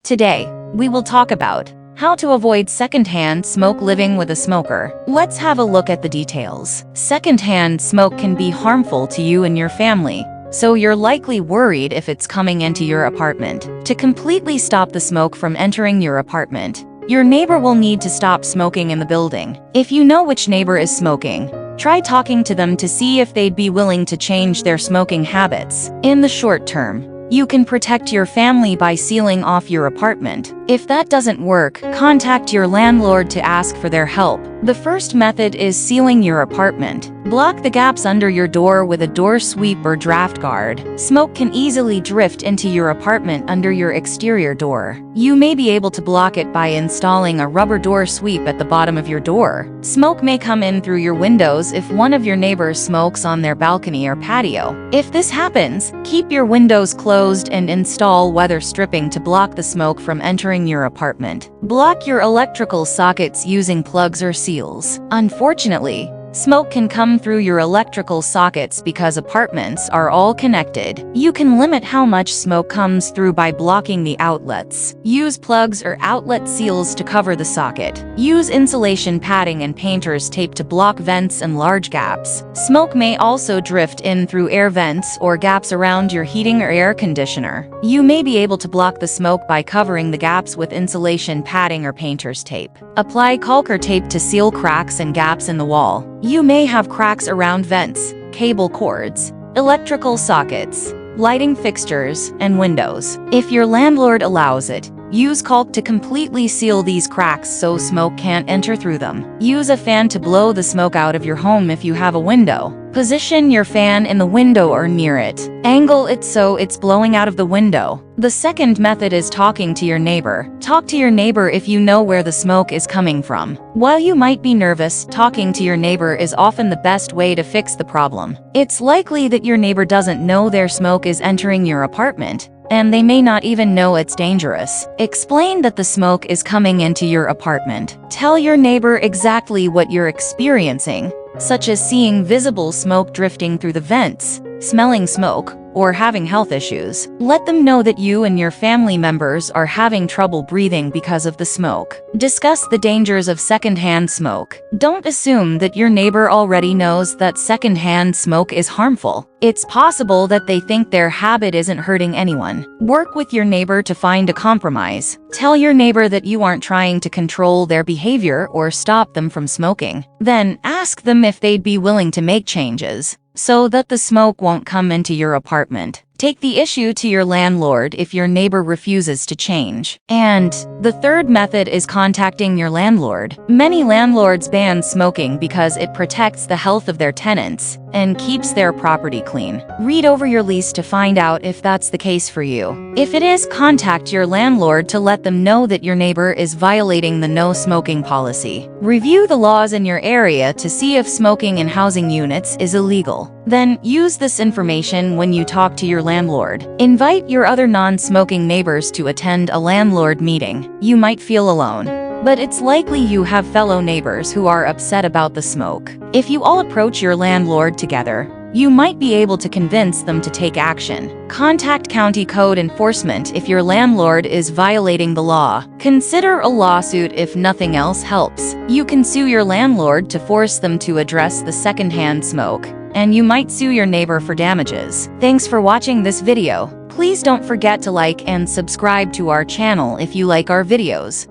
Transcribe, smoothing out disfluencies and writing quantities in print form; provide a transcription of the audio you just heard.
Today, we will talk about how to avoid secondhand smoke living with a smoker. Let's have a look at the details. Secondhand smoke can be harmful to you and your family, so you're likely worried if it's coming into your apartment. To completely stop the smoke from entering your apartment, your neighbor will need to stop smoking in the building. If you know which neighbor is smoking, try talking to them to see if they'd be willing to change their smoking habits. In the short term, you can protect your family by sealing off your apartment. If that doesn't work, contact your landlord to ask for their help. The first method is sealing your apartment. Block the gaps under your door with a door sweep or draft guard. Smoke can easily drift into your apartment under your exterior door. You may be able to block it by installing a rubber door sweep at the bottom of your door. Smoke may come in through your windows if one of your neighbors smokes on their balcony or patio. If this happens, keep your windows closed and install weather stripping to block the smoke from entering your apartment. Block your electrical sockets using plugs or seals. Unfortunately, smoke can come through your electrical sockets because apartments are all connected. You can limit how much smoke comes through by blocking the outlets. Use plugs or outlet seals to cover the socket. Use insulation padding and painter's tape to block vents and large gaps. Smoke may also drift in through air vents or gaps around your heating or air conditioner. You may be able to block the smoke by covering the gaps with insulation padding or painter's tape. Apply caulker tape to seal cracks and gaps in the wall. You may have cracks around vents, cable cords, electrical sockets, lighting fixtures, and windows. If your landlord allows it, use caulk to completely seal these cracks so smoke can't enter through them. Use a fan to blow the smoke out of your home if you have a window. Position your fan in the window or near it. Angle it so it's blowing out of the window. The second method is talking to your neighbor. Talk to your neighbor if you know where the smoke is coming from. While you might be nervous, talking to your neighbor is often the best way to fix the problem. It's likely that your neighbor doesn't know their smoke is entering your apartment, and they may not even know it's dangerous. Explain that the smoke is coming into your apartment. Tell your neighbor exactly what you're experiencing, such as seeing visible smoke drifting through the vents, smelling smoke, or having health issues. Let them know that you and your family members are having trouble breathing because of the smoke. Discuss the dangers of secondhand smoke. Don't assume that your neighbor already knows that secondhand smoke is harmful. It's possible that they think their habit isn't hurting anyone. Work with your neighbor to find a compromise. Tell your neighbor that you aren't trying to control their behavior or stop them from smoking. Then ask them if they'd be willing to make changes so that the smoke won't come into your apartment. Take the issue to your landlord if your neighbor refuses to change. And the third method is contacting your landlord. Many landlords ban smoking because it protects the health of their tenants and keeps their property clean. Read over your lease to find out if that's the case for you. If it is, contact your landlord to let them know that your neighbor is violating the no smoking policy. Review the laws in your area to see if smoking in housing units is illegal. Then use this information when you talk to your landlord. Invite your other non-smoking neighbors to attend a landlord meeting. You might feel alone, but it's likely you have fellow neighbors who are upset about the smoke. If you all approach your landlord together, you might be able to convince them to take action. Contact county code enforcement if your landlord is violating the law. Consider a lawsuit if nothing else helps. You can sue your landlord to force them to address the secondhand smoke, and you might sue your neighbor for damages. Thanks for watching this video. Please don't forget to like and subscribe to our channel if you like our videos.